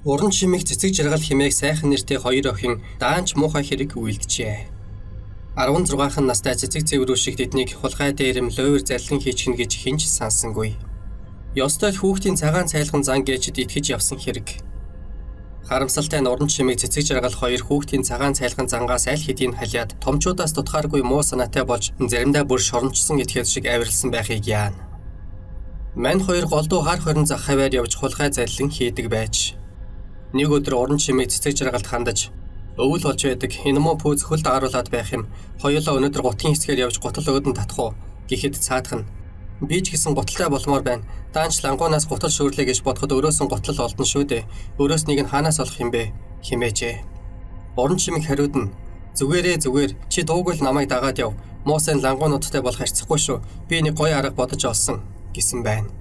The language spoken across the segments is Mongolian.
Уран чимээх цэцэг жаргал хэмээх сайхан нэртэй хоёр охин даанч муухай хэрэг үйлдэжээ. 16хан настай цэцэг цэврүү шиг тэднийг хулгай дээрэм лойр зарлан хийчихнэ гэж хинч сансангүй. Ёстой л хүүхдийн цагаан цайлган зан гэжид итгэж явсан хэрэг. Харамсалтай нь уран чимээх цэцэг жаргал хоёр хүүхдийн цагаан цайлган зангаас аль хэдийн халиад томчуудаас тутахааргүй муу санаатай болж заримдаа бүр шорончсон этгээд шиг авирлсан байхыг яана. Мань хоёр голдуу хар хорин зах хаваар явж хулгай зарлан хийдэг байж. Нэг өдөр уран чимээх цэцэг жаргалд хандаж өвөл болж байдаг энэ муу пүүз хөлд ааруулад байх юм. Хоёулаа өнөөдөр гутгийн хэсгээр явж гутал өөдөн татах уу гэхэд цаадах нь би ч гэсэн гуталтай болмоор байна. Даанч лангуунаас гутал шүүрлээ гэж бодоход өрөөсөн гутал олдно шүү дээ. Өрөөснийг нь хаанаас олох юм бэ хэмээжээ. Уран чимээх хариуд нь зүгээр чи дуугүй л намайг дагаад яв. Муусын лангуунуудтай болох харьцахгүй шүү. Би нэг гоё арга бодож олсон гэсэн байна.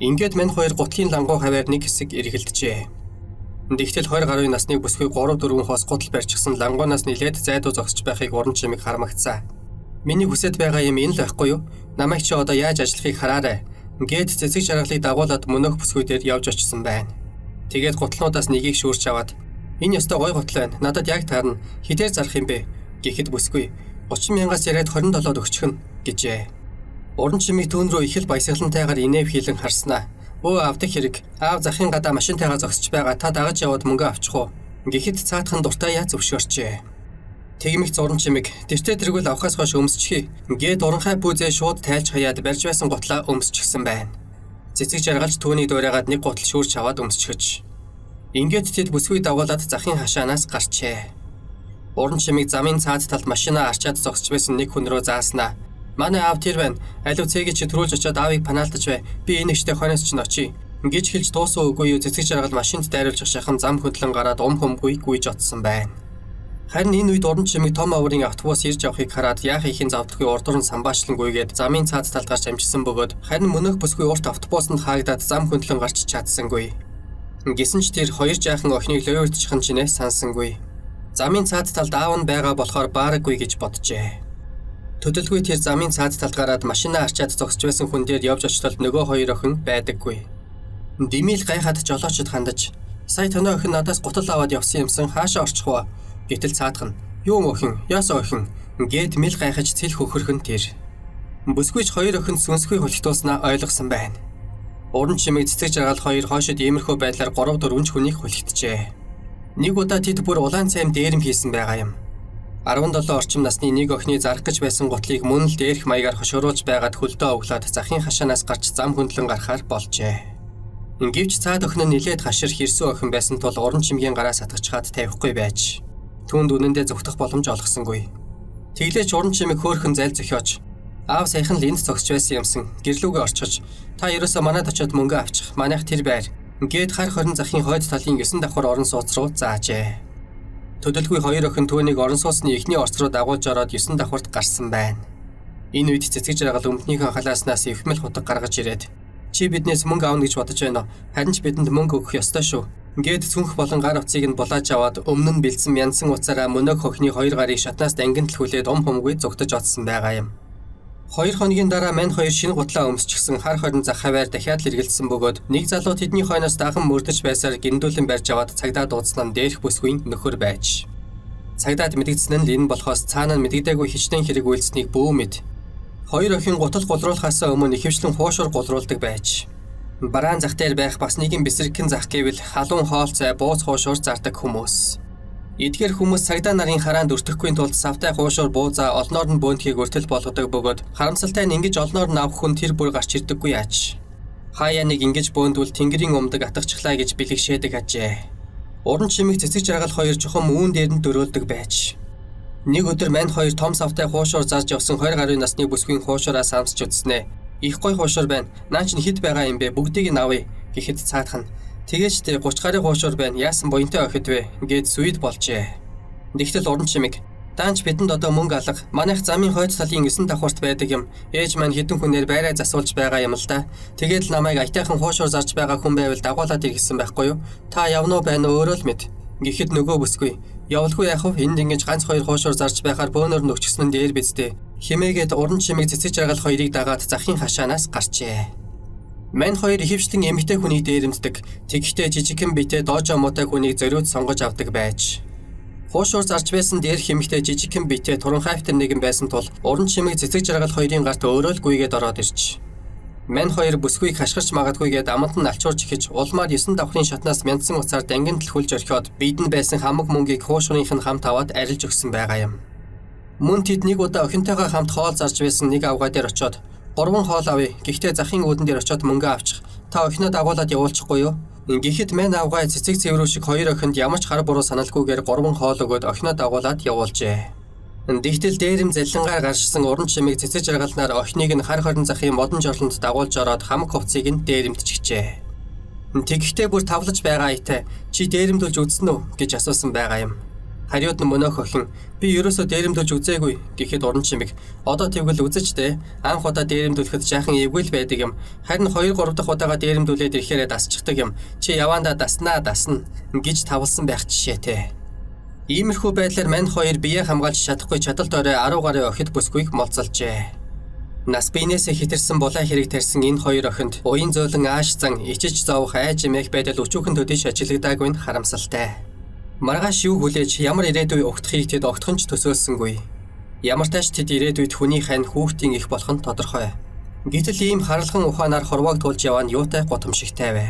Ингээд мань хоёр гутлын лангуу хаваар нэг хэсэг эргэлджээ. Тэгтэл 20 гаруй насны бүсгүй 3-4 хоос гутал барьчихсан лангуунаас нилээд зайдуу зогсож байхыг уран чимээх харамгацсан. Миний хүсэж байгаа юм энэ л байхгүй юу? Намайг чи одоо яаж ажиллахыг хараарай. Гээд цэцэг жаргалыг дагуулад мөнөөх бүсгүйдээр явж очсон байна. Тэгээд гутлнуудаас нэгийг шүүрч аваад энэ ёстой гой гутал байна. Надад яг таарна. Хідээр зарах юм бэ? Гэхэд бүсгүй 30 мянгаас яриад 27-д өгчихнө гэжээ. Уран чимээх түүн рүү их л баясгалантайгаар инэв хийлэн харснаа. Өө авдаг хэрэг. Аав захын гадаа машинтайгаа зогсож байгаа. Та дагаж яваад мөнгө авчих уу? Гэхэд цаатхан дуртай яа зөвшөөрчээ. Тэгмэх уран чимээг тэртээ тэргүүл авахаас хойш өмсчихье. Гээд уранхай пүүзээ шууд тайлж хаяад барьж байсан гутлаа өмсчихсэн байна. Цэцэг жаргалж түүний дуурайгаад нэг гутал шүүрч аваад өмсчихөж. Ингээд тэд бүсгүй дагуулад захын хашаанаас гарчээ. Уран чимээг замын цаад талд машинаа арчаад зогсож байсан нэг хүн рүү зааснаа. Манай аав тэр байна. Алив цэгийг чи төрүүлж очиод аавыг панаалтаж бай. Би энэ ихтэй хойноос ч очие. Гэж хэлж дуусаа үгүй юу цэцэг жаргал машинд дайруулж шахам зам хөдлөн гараад хөмгүйг гүйж отсон байна. Харин энэ үед уран чимээг том аврын автобус ирж явахыг хараад яах ихийн завдаггүй урдуур нь самбаачлангүйгээд замын цаад талд гарч амжсан бөгөөд харин мөнөөх бүсгүй урт автобусанд хаагдаад зам хөндлөн гарч чадсангүй. Гэсэн ч тэр хоёр жаахан охиныг лойртчихын чинээс сансангүй. Замын цаад талд аав нь байгаа болохоор баараггүй гэж боджээ. Төдөлгүй тэр замын цаад талд гараад машинаа арчаад зогсож байсан хүн дээр явж очлол нөгөө хоёр охин байдаггүй. Димил гайхаад жолоочд хандаж сая таны охин надаас гутал аваад явсан юмсан хаашаа орчих вэ? Гэтэл цаадах нь юу охин яасан охин гээд мэл гайхаж цэл хөхөрхөн тэр. Бүсгүйч хоёр охин сүнсгүй хөлтөөснөө ойлгосон байна. Уран чимээг цэцэг жаргал хоёр хойшод иймэрхүү байдлаар 3-4 хүнийг хөлтөжээ. Нэг удаа тэд бүр улаан цайм дээрэм хийсэн байгаа юм. 17 орчим насны нэг охины зарах гэж байсан гутлыг мөн л дээрх маягаар хошууруулж байгаад хөлдөө өглөөд захын хашаанаас гарч зам хөндлөн гарахаар болжээ. Ингивч цаад охин нь нилээд хашир хэрсүү охин байсан тул уран чимгийн гараа сатгачхаад тавихгүй байж. Түүнд үнэндээ зүгтах боломж олгосонгүй. Тэглээч уран чимээг хөөхөн зайл зөхиоч. Аав саяхан л энд зогсож байсан юмсан. Гэрлүүгээ орчиж та ерөөсөө манад очиод мөнгө авчих. Манайх тэр байр. Гээд хар хорин захын хойд талын 9 давхар орон сууц руу заажээ. Төдөлгүй хоёр охин түүнийг орон сууцны эхний орц руу дагуулж ороод 9 давхарт гарсан байна. Энэ үед цэцэг жаргал өмтнийхөө халааснаас ихмэл хутаг гаргаж ирээд чи биднээс мөнгө аавна гэж бодож байна уу? Харин ч бидэнд мөнгө өгөх ёстой шүү. Гээд цүнх болон гар утсыг нь булааж аваад өмнө нь бэлдсэн янсан уцаараа мөнөөх охины хоёр гарыг шатнаас дангин төлхүүлээд хөмгөй зүгтэж оцсон байгаа юм. 2 хоногийн дараа мань хоёр шинэ гутлаа өмсчихсэн хар хорин зах хаваар дахиад л эргэлзсэн бөгөөд нэг залуу тэдний хойноос дахин мөрдөж байсаар гиндүүлэн барьж аваад цагдаа дуудсан нь дээрх бүсгүйн нөхөр байж. Цагдаад мэдгдсэн нь энэ болохоос цаана нь мэдэгдээгүй хичнээн хэрэг үйлснэг бүү мэд. Хоёр охин гутал гулруулахаас өмнө ихэвчлэн хуушур гулруулдаг байж. Бараан зах дээр байх бас нэгэн бэсрэгхэн зах гэвэл халуун хоолцай бууз хуушур зардаг хүмүүс. Эдгээр хүмүүс цагдаа нарын хараанд өртөхгүй тулд савтай хуушур буузаа олноор нь бөөнтгийг өртөл болгодог бөгөөд харамсалтай нь ингэж олноор нь авах хүн тэр бүр гарч ирдэггүй аач. Хаяа нэг ингэж бөөндвөл тэнгэрийн умдаг атгахчлаа гэж бэлэгшээдэг ажээ. Уран чимээх цэцэг жаргал хоёр чухам үүн дээр нь дөрөөлдөг байж. Нэг өдөр мань хоёр том савтай хуушур зарж явсан 20 гаруй насны бүсгүйн хуушураа самсч үзснэ. Их гой хуушур байна. Наа чинь хэд байгаа юм бэ? Бүгдийг нь авъя гэхэд цаадах нь тэгэж тэ 30 гаруй хуушур байна. Яасан буянтай охид вэ? Гээд сүйд болжээ. Тэгтэл уран чимээг даанч бидэнд одоо мөнгө алга. Манайх замын хойд талын 9 давхарт байдаг юм. Ээж маань хэдэн хүнээр байраа засуулж байгаа юм л да. Тэгээд л намайг аятайхан хуушур зарж байгаа хүн байвал дагуулад иргэсэн байхгүй юу? Та явна уу байна уу өөрөө л мэд. Гэхэд нөгөө бүсгүй явалгүй яах вэ? Энд ингэж ганц хоёр хуушур зарж байхаар бөөнөр нөгчсөн нь дээр биздээ. Химээгээд уран чимээг цэцэг жаргал хоёрыг дагаад захын хашаанаас гарчээ. Мань хоёр ихэвчлэн эмэгтэй хүнийг дээрэмддэг. Тэгэхдээ жижигхэн битэй доожоо муутай хүнийг зориуд сонгож авдаг байж. Хуушуур зарж байсан дээрх эмэгтэй жижигхэн битэй туранхайвтар нэгэн байсан тул уран чимэг цэцэг жаргал хоёрын гарт өөрөө л гүйгээд ороод ирж. Мань хоёр бүсгүйг хашгирч магадгүйгээд аманд нь алчуурж ихэж улмаар 9 давхрын шатнаас мяндсан уцаар дангин төлхөлж орхиод бидэнд байсан хамаг мөнгийг хуушуурынх нь хамт аваад арилж өгсөн байгаа юм. Мөн тэд нэг удаа охинтойгоо хамт хоол зарж байсан нэг авгаа дээр очиод 3 хоол авъя. Гэхдээ захын үүдэн дээр очиод мөнгө авчих. Та охиноо дагуулад явуулчихгүй юу? Ингэхэд мань авгаа цэцэг цэврүү шиг хоёр охинд ямар ч гар буруу саналгүйгээр 3 хоол өгөөд охиноо дагуулад явуулжээ. Дэгтэл дээрэм заллингаар гаршсан уран чимэг цэцэг жаргалнаар охиныг нь хар хорин захын модон жорлонд дагуулж ороод хамаг хувцсыг нь дээрэмдчихжээ. Тэгэхдээ бүр тавлаж байгаа айтай чи дээрэмдүүлж үзсэн үү гэж асуусан байгаа юм. Хариуд нь мөнөөх охин би ерөөсөө дээрэмдүүлж үзээгүй гэхэд уран чимэг одоо тэгвэл үзэж анх удаа дээрэмдүүлэхэд жаахан эвгүй л байдаг юм. Харин 2-3 дахь удаага дээрэмдүүлээд ирэхээрээ дасчихдаг юм. Чи явандаа дасна гэж тавлсан байх жишээтэй. Иймэрхүү байдлаар мань хоёр бие хамгаалж чадахгүй чадалт орой 10 гарын охид бүсгүйг молцолжээ. Нас биенээсээ хитэрсэн булаа хэрэг тарьсан энэ хоёр охинд уян зөөлөн ааш зан ичиж зовох айж эмээх байдал өчүүхэн төдийш ажиллагдаагүй нь харамсалтай. Маргааш юу хүлээж ямар ирээдүй огтхыг тэд огтхонч төсөөлсөнгүй. Ямар тач тэд ирээдүйд хүний хань хүүхдийн их болох нь тодорхой. Гэтэл ийм харалхан ухаанаар хорвоог тулж яваа нь юутай гутамшигтай вэ?